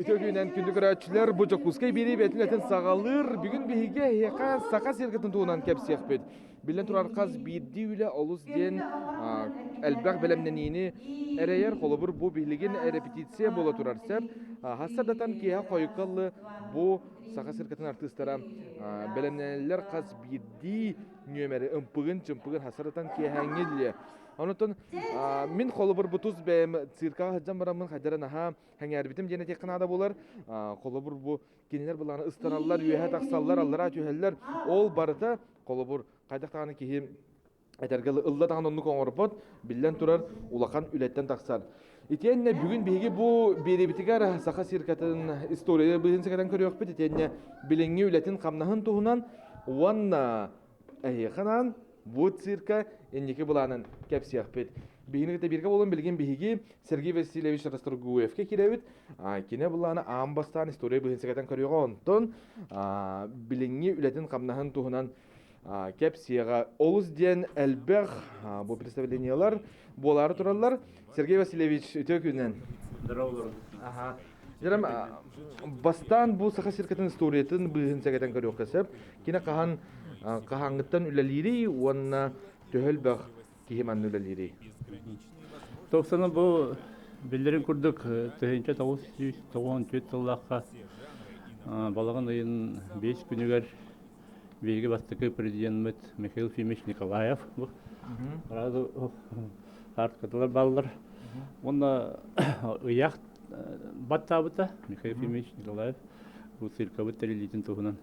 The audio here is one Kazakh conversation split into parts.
Ütөгүнен күндү көрәчүләр бу жокускай бири бетинетен сагалыр. Бүгүн биһиге хека сака сергетин туунан кепсиякпыт. Билен турар каз бирди үле олус ден элбак белемненини эрейер холобур бу биһилигин репетиция бола турар сеп. Хассадатан кия койкаллы бу сака сергетин артисттара белемнелер каз бирди нөмери ымпыгын чымпыгын хассадатан кия хаңелле. Онотон мин холобур бутуз бэм цирка хаджан барамын хаджаран аха хаңярбитим жена тек канада болар. Холобур бу кинелер буланы ыстаналлар, үйе таксаллар, аллара түйеллер. Ол барыта холобур кайдактаганы кихим этергелы ылла таган онну коңорпот биллен турар улахан үлеттен таксар. Итенне бүгүн биги бу беребитигер саха сиркатын история быгын секадан көрөк бит итенне биленги үлетин камнахын туһунан уанна эханан бу цирка эннеке буланын кепсияхпет. Бигинигите бирге болон билген биги Сергей Васильевич Расторгуевке киребит. Кине буланы амбастан история быгын секадан көрөк онтон биленги үлетин камнахын туһунан кепсияга олус ден элбех бу представлениялар болары тураллар. Сергей Васильевич өтөкүнен. Здорово. Ага. Жарам бастан бу саха сиркатын историятын быгын секадан көрөк кесеп, кине кахан кахаңыттан үлелири, уанна төхөлбәк кихиман үлелири. Тоқсаны бұл білдерін күрдік төхінші 994 жыллаққа балаған айын 5 күнігер бейгі бастықы президент Михаил Фимич Николаев бұл. Разы қарткатылар балылар. Оны ұяқ баттабыта Михаил Фимич Николаев бұл циркабыт тәрелейтін тұғынан.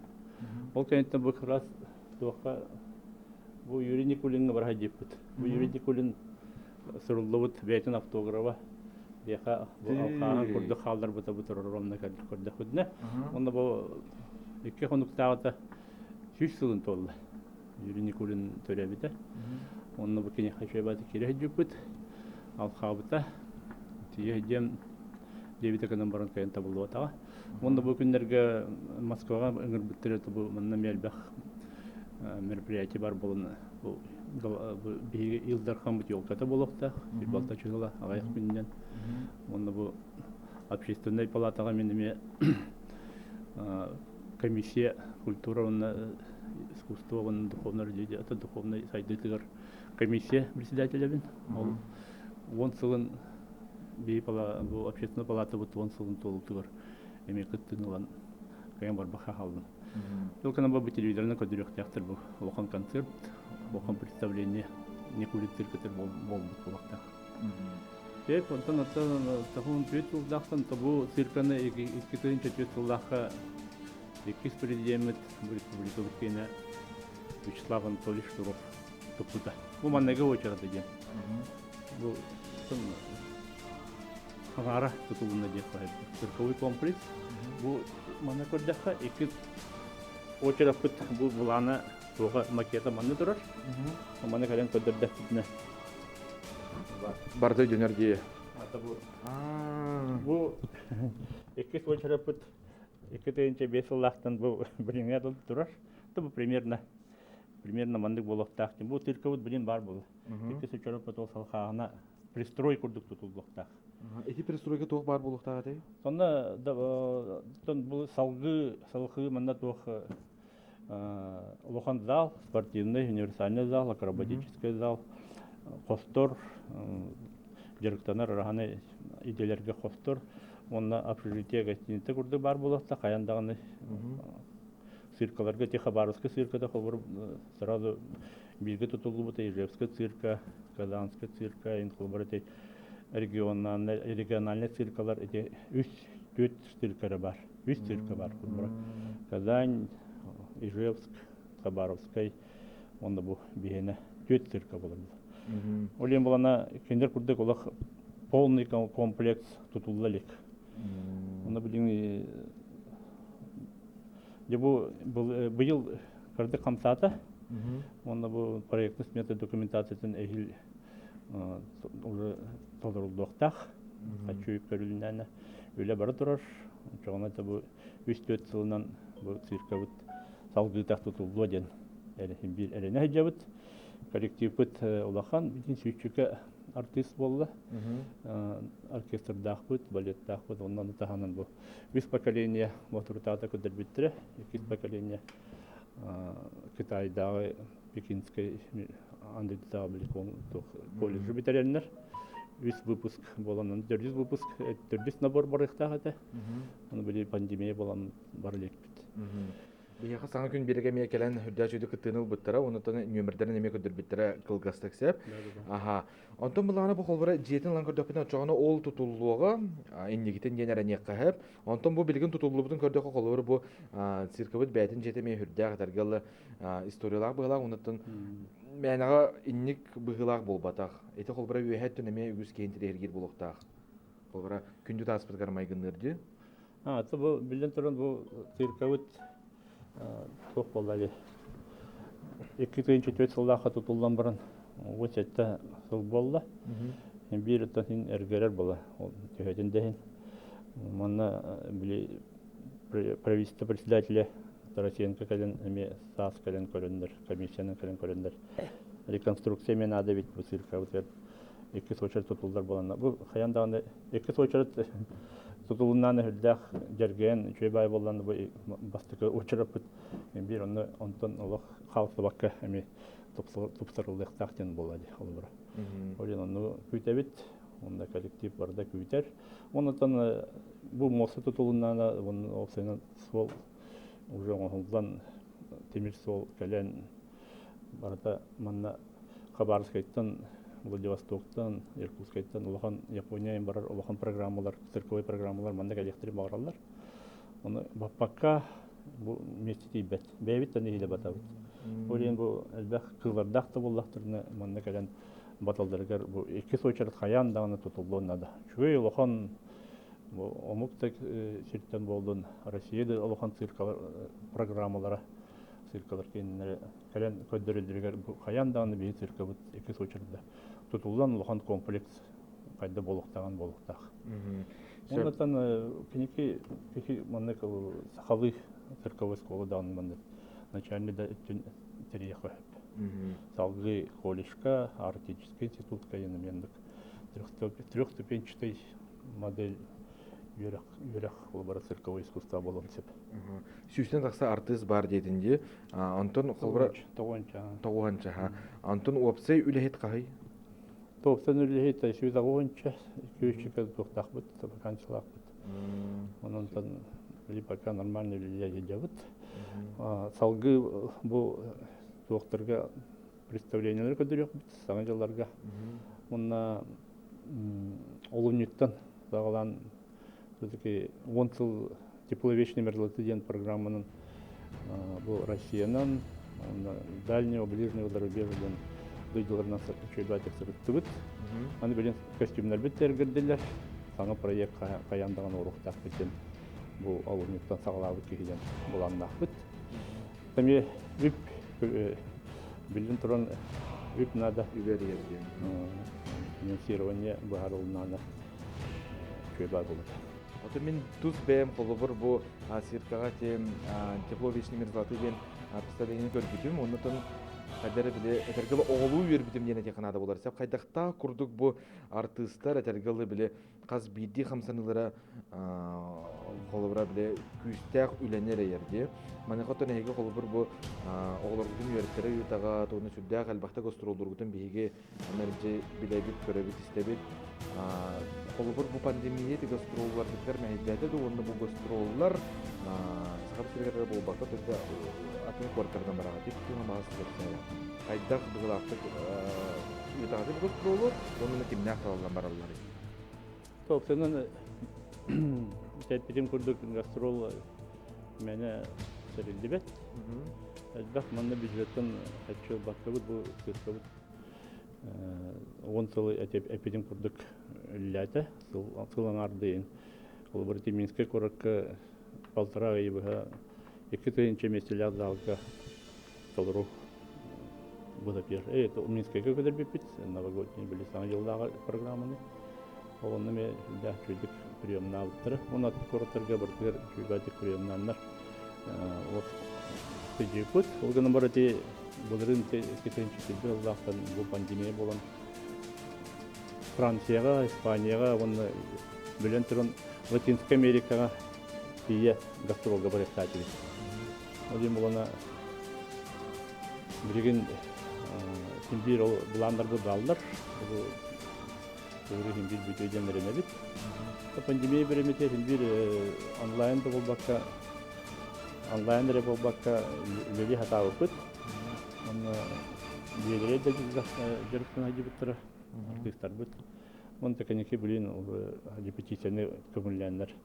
Ол кәнеттен бұл қырас туаққа бұл Юрий Никулинға бар хайдеппіт. Бұл Юрий Никулин сұрылдыбыт бәйтін автографа деқа бұл алқаған күрді қалдар бұта бұтыр ромна көрді күдіне. Онда бұл екі қонуқтағыта 3 жылын толды. Юрий Никулин төрәбіті. Онда бұл кене қашай баты кере жүппіт. Алқабыта тие жем дебіті күнін барын кайын табылды отаға. Онда бұл күндерге Москваға үңір бүттіреті бұл мұнна мәлбәқ мероприятие бар болын. Бігі илдархан бұт елкаты болуқта, футболта чыгыла ағайық күнінен. Онда бұл общественный палатаға меніме комиссия культура, искусство, духовный родитель, это духовный сайдытығыр комиссия председателя бен. Ол 10 сылын бұл общественный палата бұт 10 сылын толықтығыр емекіттін олан кайын бар бақа қалдым. Только бұл телевизорына көдірек театр бұл оған концерт, оған представление Никулин циркатыр болдық болақта. Тек, онтан тағын 3 жылдақтан бұл цирканы 2-4 жылдаққа екіз президент республика өткені Вячеслав Анатольевич Туров тұпыда. Бұл маннеге очағыды ден. Бұл қаңара тұтылына деп қайып. Цирковый комплекс. Бұл мана көрдіққа 2 очарап күт бұл бұланы тоға макета манны тұрар. Мана кәлен көдірді күтіне. Барды жөнерге. Бұл 2 очарап күт 2-5 жыллақтан бұл біріңе тұрар. Бұл примерно мандық болуқтақ. Бұл цирковый білін бар бұл. 2 очарап күт ол салқағына пристрой күрдік тұтылуқтақ. Эти пристройка тоқ бар болуқтақ әдей? Сонда бұл салғы манда тоқ лохан зал, спортивный, универсальный зал, акробатический зал, қостор, жеріктанар арағаны иделерге қостор. Онна общежитие гостиница күрді бар болуқта, қаяндағаны циркаларға, Техобаровский циркада қолбыр сразу билгі тұтылы бұта, Ижевский цирка, Казанский цирка, қолбыр региональный циркалар, 3 циркары бар, 3 цирка бар қолбыр. Казань, Ижевск, Хабаровский, онда бұл бейіне 4 цирка болыр. Олен болана кендер күрдік олақ полный комплекс тұтылы лек. Оны білің бұйыл кірді қамсаты, онда бұл проектный смета документациясын әйіл толырылды оқтақ, қачуып көрілінәні өлі бары тұрар. Жоғына бұл 3-4 сылынан бұл цирка бұд салғытақ тұтылды ден әріне әйджа бұд. Коллектив бұд олақан, бітін сүйшікі артист болла. Оркестрдах бут, балеттах бут, оннан таханан бу. Вис поколение моторутата көдөр биттире, икис поколение Китайдағы Пекинской андидтабиликон колледжі битереннер. Вис выпуск боланын, 400 выпуск, 400 набор барықтағы да. Оны біле пандемия болан барлек бит. Бияқа саңа күн береге ме келен хүрдя жүйді кыттыыныл бұттара, оны таны нөмірдерін еме көдір біттара қылғастық сәп. Онтон бұлағына бұл қолбара жетін лан көрдөппен отчағына ол тұтулуға иннегітен ден әрәне қағып. Онтон бұл білген тұтулуғын көрдөқі қолбары бұл циркабыт бәйтін жетеме хүрдя қатарғалы историялар бұғылақ, онытын мәнаға иннек бұғылақ бол батақ. Эти қолбара өйәт түнеме үгіз кейінтірі ергер болуқтақ. Қолбара күнді таспыт қармайғынырды. Бұл білден тұрын бұл циркабыт тоқ болдали. 2004 жылдаққа тұтылдан бұрын өтетті сыл болды. Бір ұттан әргерер бола. Түйетін дейін. Мұнна правительство председателя Тарасенко кәлін, САС кәлін көріндір, комиссияның кәлін көріндір. Реконструкция мен ады бет бұл циркабыт. 2 сочар тұтылдар болана. Бұл қаяндағында 2 сочар тұтылынан үрдәқ жерген чөй бай болғанды бұл бастықы очырап бұд. Бір оны онтан олық қалысы баққа әме тұпсырылдық тақтен болады. Олен оны күйтәбет, онда коллектив барда күйтер. Онытан бұл мосы тұтылынан олсайынан сол уже оңылдан темір сол кәлен барда манна Хабаровскайттан Владивостоктан, Иркутскайттан, улахан Япониян барар, улахан программалар, цирковой программалар, манда электри бағаралар. Оны баппаққа бұл местети бәт, бәйбіттен ейлі батабыт. Олен бұл әлбәқ қылардақ та боллақтырыны манда кәлен баталдарығар бұл 2 сойчарыт қаян дағаны тұтылуынады. Шөй улахан омуктак шерттен болдың Россияда улахан циркалар программалары циркалар кейінлері кәлен көддірілдірігер бұл қаян дағаны бейі циркабыт 2 сойчарыда. Тұтылдан ұлған комплекс қайда болуқтаған болуқтақ. Онытан кенеке маннек сақалы цирковой школы дағын мандет. Начальный да үттін тірие қойып. Салғы колледжка, артический институтка ені мендік. Трехступенчатой модель үйрек қолбара цирковой искусства болуын сеп. Сүйістен тақса артист бар дейтінде, Антон қолбара... Тоғанча. Антон уапсай үләхет қағай? Тоғыстан үләхет сүйіз ағуынча, күйшікі тоқтақ бұд, табақаншылақ бұд. Онын пока нормальный үләхет жабыд. Салғы бұл тоқтарға представлениялар көдірек бұд, саңа жылларға. Онына олуниттан сағалан 10 жыл тепловечный мерзлоты ден программаның бұл Россиянан, дальнего, ближнего зарубежден дойдыларынан чөйбәтік сұрытты бұд. Аны білен костюмнар біттер кірділер. Саңа проект қаяндаған орықтақ бітен бұл алуниттан сағалабы кейден боланнақ бұд. Тәме үп білін тұран үп нада финансирование бұғарылынаны чөйбәт болады. Оты мен туз бәйім қолыбыр бұл циркаға тем тепловечный мерзлаты ден представление көрбітім. Онытын қайдары біле әтергілі оғылу өрбітім ден әтеқанада болар. Сәп қайдақта күрдік бұл артыстар әтергілі біле қаз бейді қамсанылары қолыбыра біле күстәқ үйленер әйерде. Манақаттан әйге қолыбыр бұл оғыларғытын үйерттері үйтаға тоғыны сүрдәқ әлбақта гостролдырғытын бейге әмәрде біләбіт, көрәбіт, істәбіт. Қолыбыр бұл пандемия де гастроллар біткер мәйдәді де, онды бұл гастроллар сақап сіргерлері бұл бақта төтті атың қорттардан бараға тек күн мағыз сіргерлері. Қайдақ бұғылақтық үйтағады бұл гастроллар, онын кемнәқ қалалан баралары. Тоқтанын тәтпеден көрдік гастрол мәні сәрелді бәт. Әлбәқ манна бюджеттен әтшіл баққабыд бұл сіркабыд. 10 жылы әпеден көрдік үлләті, сылан ардайын. Ол бір Минскай көріккі полтора ғайбыға 2 түйінші меселі залға толыру бұдапер. Это Минскайға көдір беппет, новогодний білі саңа жылдағы программаны. Оғынны мен чөйдік приемна ауыттыры. Оны атты көріттірге бірдігер чөйбәтік приемнанлар. Күджеппет. Олғаны бар әте бұлырын 2-ші жылдақтан бұл пандемия болан Францияға, Испанияға, оны білен тұрын Латинская Америкаға тие гастролга барықтачылы. Олим олана бірген химбир ол бұландар бұл далдар. Бұл химбир бүтөйден өренебіт. Пандемия біремете химбир онлайнда болбаққа, онлайнда болбаққа үлелі хата өпіт. Оны белерей де жүріктің хаджи бұттыра, артистар бұт. Оны тәкәнеке білін репетицияны көмілләнлер.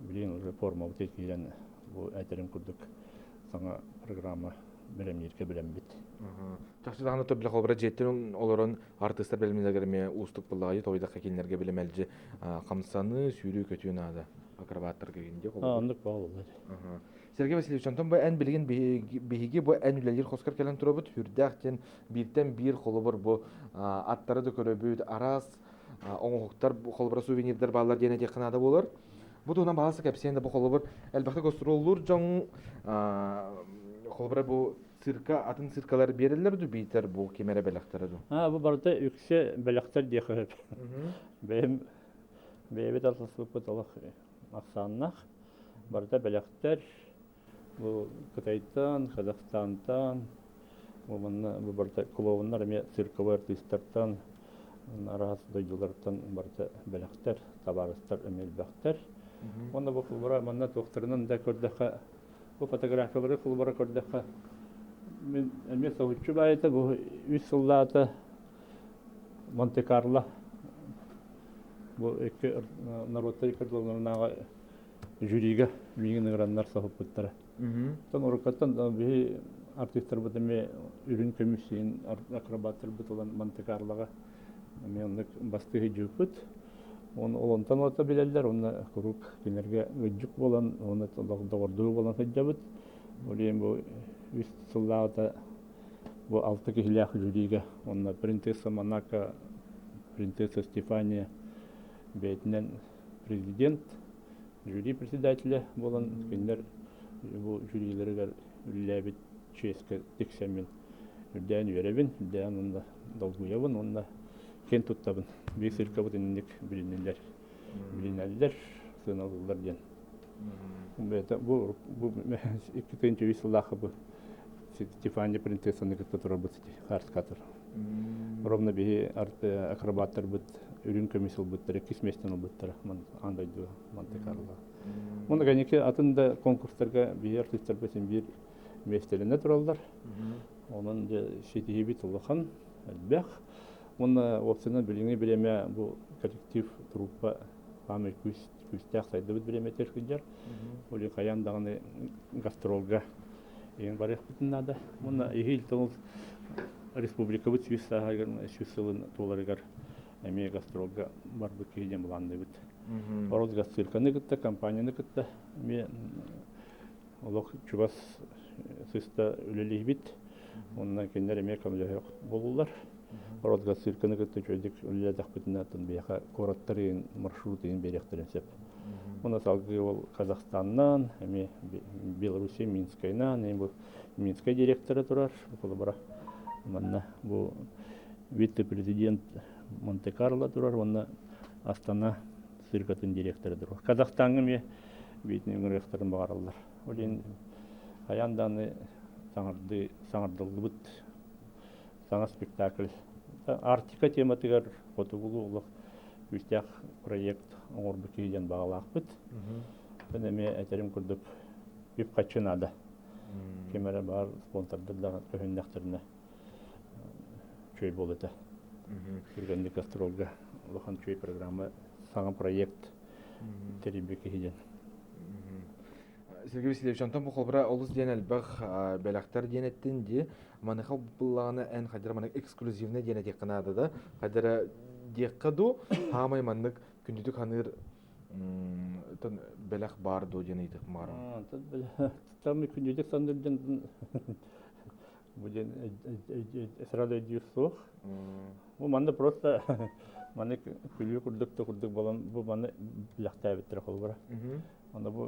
Білін форма бұт еткейлен бұл әтерін күрдік. Саңа программа білем ерке білем біт. Жақшыдағына төбілі қолбыра жеттен оларын артистар білімдегерме ұстық бұллағай тойдаққа келінерге білем әлжі қамсаны сүйрі көтуін ады акробаттар кегенде қолбыра. Ондық бағыл олар. Сергей Васильевич, онтон бұл ән білген бейге бұл ән үлелер қосқар кәлін тұры бұд, хүрдәқтен бірден бір қолыбыр бұл аттары да көрі бүйд, арас, оңықтар қолыбыра сувенирдер балалар дене де қынады болар. Бұл туынан баласы кәпсейінде бұл қолыбыр әлбәқті көстірі олыр жоң қолыбыра бұл цирка, атын циркалар берілер ду бейтер бұл кемері бәліқтары ду. Бұл барда үксе бәліқтар де қойып. Бәйбет алсасы бұталық ақсаннақ. Барда бәліқтар бұл Қытайдан, Қазақстантан, бұл барда клоунлар, цирковый артисттардан, арас дойдулардан барда бәліқтар, табарыстар, әмелбәқтар. Оны бұл құлбара манна тоқтырынан да көрдіққа, бұл фотографиялары құлбара көрдіққа. Мен соғытшы байыты, бұл 3 сыллаты Монте-Карло, бұл екі народтар екірділерінаға жюриге мейгін ұғыранлар соғып бұттары. Тон ұрықаттан бір артистар бұдыме үрін көмісейін акробаттар бұд olan Монте-Карлоға менік бастығы жүк бұд. Оны олонтан ота білелдер, оны құрук кенерге үджік болан, оны доғырдығы болан хыджа бұд. Олейін бұл 3 сыллағыда бұл 6 кехілях жюриге, оны принцесса Монако, принцесса Стефания бәйтінен президент, жюри председателі болан кенер бұл жюрилерігер үлләбет ческі тексәмен үрдән өребін, үрдән онда долгуябын, онда кен тұттабын. Бек сырқа бұд еніндік білінәлілер, сыналылар ден. Бұл 2-3 сыллақы бұл Стефания принцессаны күтті тұрар бұд, қарскатыр. Ровно бейі акробаттар бұд, үрін көмесіл бұдтары, кесместен бұдтары, андайды Монте-Карло. Оны кәнеке атында конкурстарға бейі артистар бәсен бір местеліне тұралдар. Оның шетеге бет ұлыған әлбәқ. Оны опсынан біліңе білеме бұл коллектив труппа қамы күстәқ сайды бұд білеме теркінжар. Олы қаяндағыны гастролға ең барық бұтынады. Оны егіл тұңыз республика бұд сүйіссілін толарығар әме гастролға бар бұд кейден бұланды бұд. Ороз гастролканы күтті, компанияны күтті. Олық чубас сыста үлелі бит. Онынан кендер әме көмілі болулар. Ороз гастролканы күтті чөйдік үлелі дақ бұтынатын бияқа кораттар ең маршрут ең беректірін сеп. Оны салғы ол Қазақстаннан, әме Беларусия, Минскайнан, Минскай директоры тұрар. Бұл вице-президент Монте-Карло тұрар, оны Астана циркатын директоры тұрар. Қазақстанғы бейтінің ректорын бағаралар. Олен аянданы саңырдылы бұд, саңа спектакль. Артика тематығар фотоғылы олық үстяқ проект оңырбы кейден бағалақ бұд. Әме әтерім күрдік біп қачынады. Кемері бар спонсордырдағы көхіндіқтеріне чөй болыды. Күргенді гастролға олыған чөй программы саңа проект теребе кейден. Сергей Васильевич, антон бұл қолбыра олыс ден әлбәқ бәләқтар ден әттен де, маныға бұлағына ән қадыра маныға эксклюзивіне ден әтек қынады да. Қадыра дек қаду, хамай манык күндідік ханыр бәләқ бар до ден етік мара. Тамы күндідік сандырден буден сразу өдейір соқ. Бұл манда просто маны күлі күрдік болан, бұл маны бәләқтай беттірі қол бұра. Onda bu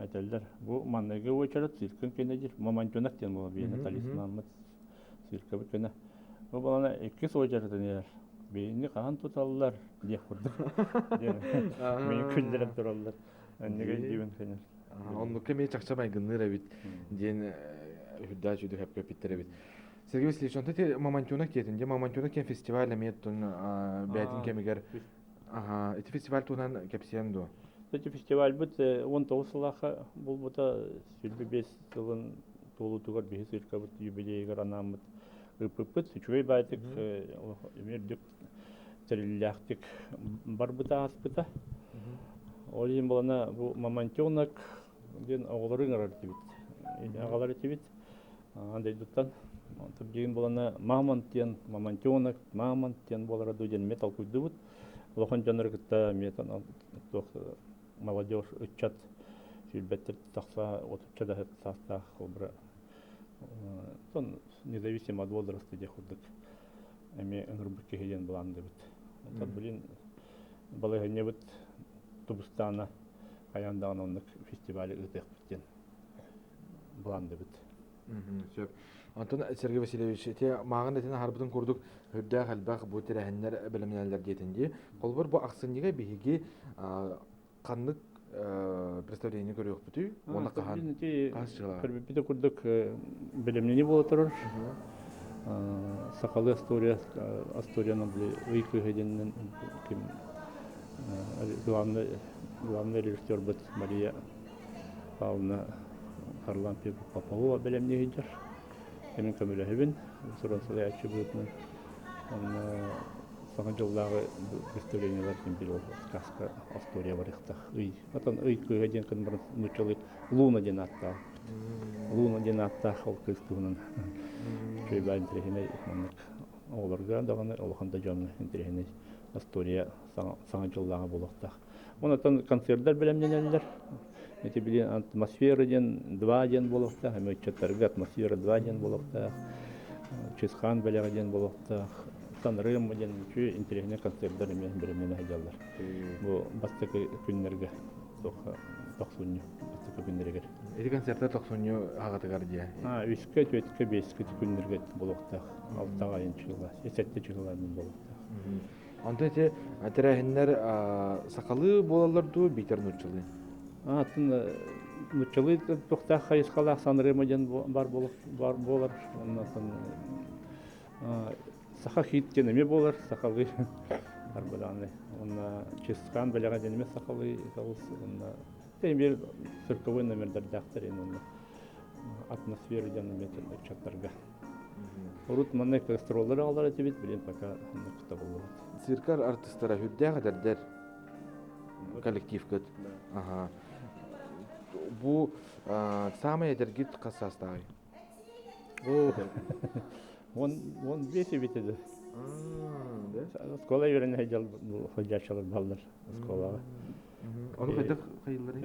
әтелдер. Bu mannaga o'chirib sirkin kenadir. Mamanchonak den bu beni talismanımız sirka bu kena. Bu balana 2 o'chirdi neler. Бейни кахан туталлар диye курдук. Мен күлдереп тураллар. Аннеге дибен конечно. Онну кеме чакча байгынныр эбит. Ден хүдда жүдү хеп көпиттер эбит. Сергей Васильевич, он те Мамонтенок кетинде, Мамонтенок кен фестиваль меттун бәтин кемигер. Ага, эти фестиваль тунан кепсемду. Эти фестиваль бит 19 сылаха бул бута сүлбе 5 жылын толу тугар бес өлкө бит юбилейгер анамыт. Ыпыпыт чуй байтык эмердик терилляхтик бар бута аспыта. Олин болана бу Мамонтенок ден оголорун артыбит. Агалар тибит. Андай дуттан Тубдеген болана Мамонтенок, Мамонтен болара дуден металл куйдубут. Лохан жанрыкта метан молодежь учат сүлбеттер тақса отуча да саста хобра. Тон независимо от возраста де худык. Эми ыңырбыкке хеден буланды бит. Тот билин балыгыне бит Тубустана аяндаган оннык фестивале ытык биттен буланды бит. Сөп. Антон Сергей Васильевич, те маған этен харбытын курдук хүддә халбак бу тирәһеннәр белемнәләр детенди. Колбар бу аксынныга биһиги канлык представление көрөк бүтү. Оны кахан. Бите курдук белемнени боло турur. Сакалы Асторияны били ыйкы хеденнен ким главный режиссер бит Мария Павловна Харлан Попова белемне хедер. Emin kömülehibin, sorunsalı açı büyütmüş. Onun son yıllarda gösterilenler için bir kaska Astoria var işte. Atan köyden kan bir muçalı Luna denatta. Luna denatta halk üstünün. Köy bayındırhine oğlarga dağını olğanda canlı indirhine Astoria son yıllarda bulakta. Ondan konserler bilemlenenler. Эти были атмосфера ден, 2 ден болокта, һәм чаттарга атмосфера 2 ден болокта, Чисхан беләге ден болокта, Санрым ден, чүй интересный концертлар мен беремене һәҗәлләр. Бу бастыкы көннәргә тохсунья, бастыкы көннәргә. Эти концертлар тохсунья агатыгар дия. 3-кә, 4-кә, 5-кә көннәргә болокта, 6 айын чыгыла, 7 чыгыла мен болокта. Анда те тирәһеннәр сакалы болалар ду битер нучылы. Атын мучылы тохта хайскалах Санрымыден бар болар. Оннан саха хиттен эме болар, сакалы бар буланы. Онна Чискан беләгә денеме сакалы тавыс. Онна тембер цирковой номерлар дактырын онна. Атмосфера ден метр чаттарга. Урут манны кастроллар алар тибит билен пока ныкта булды. Циркар артистлары хүддә кадәрдер коллектив көт. Ага. Бу самая дергит кассастагы. Он бесе битеде. Да. Школа йөрәне һәҗәл хоҗачылар балдар школага. Аны кайда кайыллар?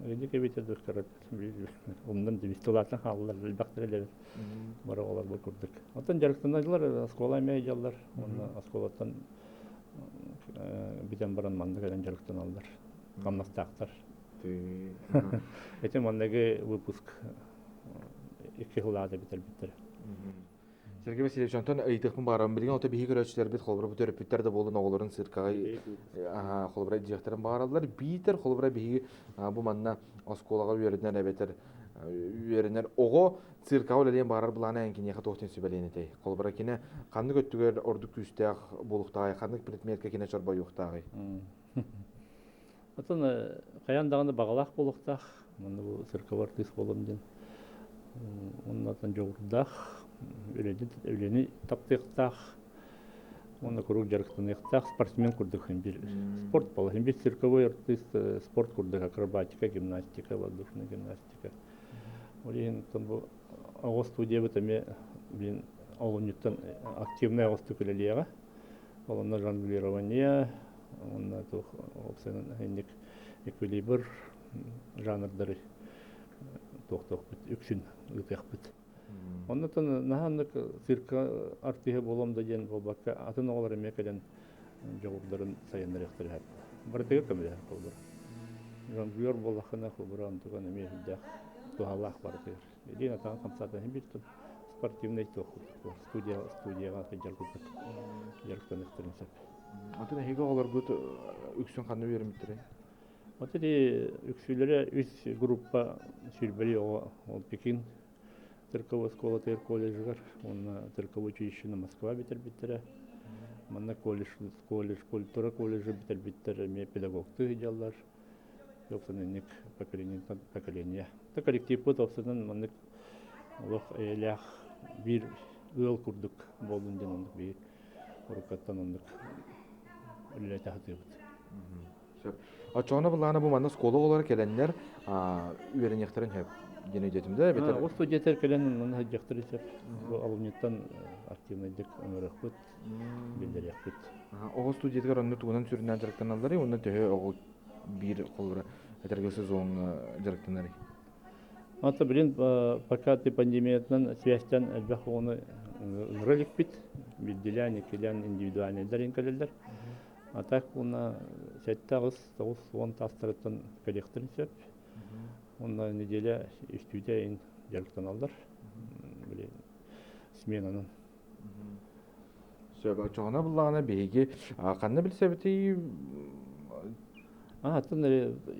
Эдик битеде карат. Ондан дистолатны халлар бактыралар. Бара алар бу күрдек. Атын жарыктанайлар школа мәҗәлләр. Онда школадан битен баран мандаган жарыктаналар. Камнастактар. Этим мандагы выпуск 2 жылда битер. Сергей Васильевич, Антон ыйтыкмын барам билген ота биһи көрөчүлөр бит холбура бу төрөпүттер да болду оголорун циркага холбура директорун бааралар битер холбура биһи бу манна осколага үйрөнөр эбетер үйрөнөр ого циркага элен баарар булана энкине хатохтен сүбеленетей холбура кине канды көттүгөр ордук күстәк булуктагы канды предметке кине чорбой юктагы. Атын каяндагы багалак булуктак, мында бу цирковар тыс болом ден. Оннан жогурдак үлени таптыктак. Онда круг жарыктыныктак спортсмен курдук һәм бир спорт бул, һәм бир цирковой артист спорт курдук, акробатика, гимнастика, воздушная гимнастика. Олен бу агыс студия битеме бин алыньтан активный агыс төкелелеге. Олонда жонглирование, онда то опсен хендик эквилибр жанрдары тохтох бит, үксүн үтек бит. Оннан наханнык цирка артиһе болом да ден болбакка атын оголар эмекеден жогурдарын саяннарыктыр хат. Бардыгы кемде болду. Жонглер болахына хобран туган эме дә тухаллах барды. Дин атан камсата бит спортивный студияға жаргылдык. Жаргылдан экстернсеп. Атын хиге олар гыт үксүн ханны бермиттер. Вот эти үксүләре үс группа сүрбели ол Пекин цирковой школа тер колледжгар, он цирковой училище Москва битер. Манна колледж культура колледжи битер ме педагогты жаллар. Йоксанник поколение. Та коллектив бу топсынан манны лох элях бир ыл курдук болдун денон бир уркаттан ондук үле тахтыбыт. Ачона булана бу манна школа олар келеннер үйренектерин хеп дене жетимде бетер. О студиятер келен мына хажактырып бу алымнеттан активныйдык өмөрөкпүт билдирекпүт. О студиятер онны тугунан сүрүнөн жарыктаналары, онны төхө ого бир колбура этергесе зоң жарыктанары. Ата билин пока пандемиятан связьтан элбах оны ролик бит билдиләне келен индивидуальный даринкалелдер. А так уна сеттагыз 9-10 тастырыттан коллекторсеп. Онна неделя студия жарыктаналар. Биле сменанын. Сөбө чогона буллагана беги канны билсебити Атын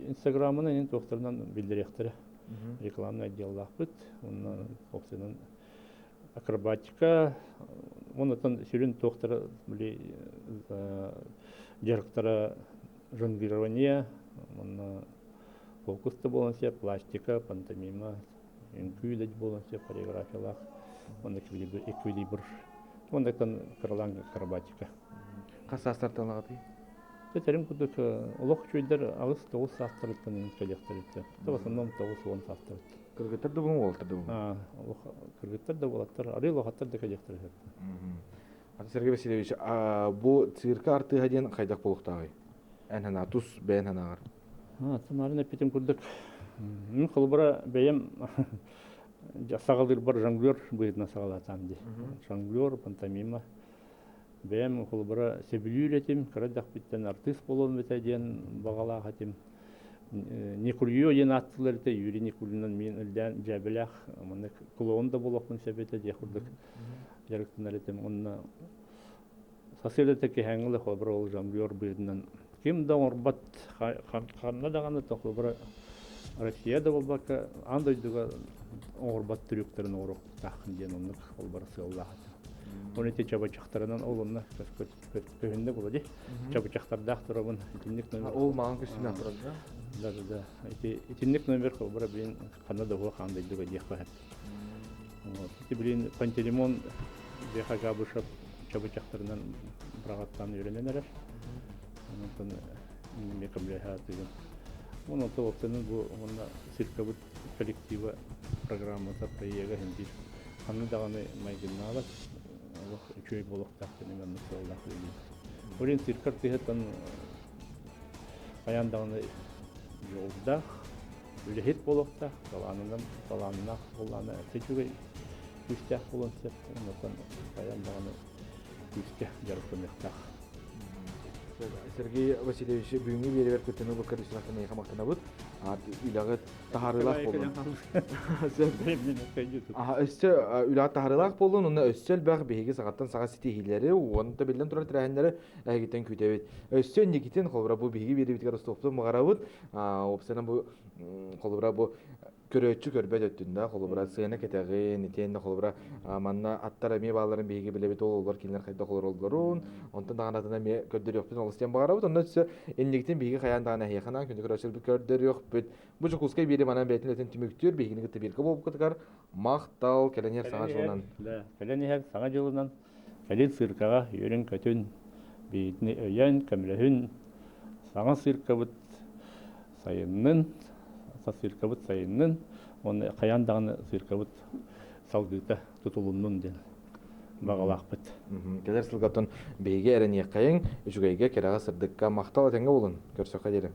Инстаграмын докторунан билдиректери. Рекламный отделлах бит. Онна оксенин акробатика. Оннан сүрүн доктор биле жарыктара жонглирование, онна фокусты болонсе, пластика, пантомима, инкуйдать болонсе, хореографиялах, онда эквилибр, онда кырлан акробатика. Каса старталагаты. Тетерим кудук улок чуйдар агыс 9 састырыттан коллекторитте. В основном 9-10 састырыт. Кыргыттар да бул олтырды бул. Кыргыттар да болаттар, арыйлы хаттар да коллекторит. Сергей Васильевич, бу цирка арты хаден кайдак болуктагы? Энхана тус бенханагар. Тумарын эпитим курдук. Мен холбара бейем сагалдыр бар жонглер быйдна сагалатам ди. Жонглер, пантомима. Бейем холбара себилюлетим, кырадак биттен артист болон бетеден багала хатим. Никурьё ен аттыларда Юрий Никулинан мен илден жабылах, мына клоунда болокун себете де курдук. Жарыктанарытым онна саселетеки хаңылы холбара ол жонглер быйднан ким да орбат ханна даганы тохлобра Россияда болбака андойдуга орбат түрүктөрүн орок тахын ден оннук холбара сыллахат. Онете чабачактарынан олонна көһүндө болду. Чабачактардак турабын итинник номер. Ол маған көсүнө турат да. Да. Итинник номер холбара билин Канада го хандойдуга дехат. Вот. Ити билин Пантелеймон бехага бушап чабачактарынан брагаттан үйрөнөнөр. Онтон мекамлеха деген. Онон топтонун бу онна цирковый коллектива программада проега хендир. Аны даганы майгыналат. Аллах үчөй болоктак деген насаллах дейм. Орен циркар тегетан аяндаганы жолда үлехет болокта, таланына боланы течүгө күстәк болонса, онтон аяндаганы күстәк жарыктаныктак. Сергей Васильевич бүгүнкү беребер көтөнү бу кырдыштан эйха мактанабыт. Үлагы тахарылак болду. Өстө үлагы тахарылак болду, уну өстөл баг беги сагаттан сага сити хилери, онда билден турар тирәһеннәре әгитен күтәбит. Өстө никитен холбара бу беги беребит стопты мыгарабыт. Опсана бу холбара бу көрөчү көрбөт өттүндө холбара сыйна кетеги нитенде холбара манна аттар эме баларын беги билебит олор кинер кайда холор олдорун онтон дагана ме көрдөр жокпун олстен багарабыт онда сөз энликтен беги каяндагана хехана күндө көрөчү көрдөр жокпут бу жокускай бери манан бетин өтөн түмүктөр бегини гыты бирге болуп кетер мактал келенер сага жылынан да келенер сага жылынан келен циркага үйрөн көтөн бетине өйөн көмөлөһүн сага циркабыт сайыннын циркабыт сайыннын оны каяндаганы циркабыт салгыта тутулуннун ден багалакпыт. Келер сылгатон беге эрени кайын үчүгөйгө керага сырдыкка мактал этенге болун көрсөкө дери.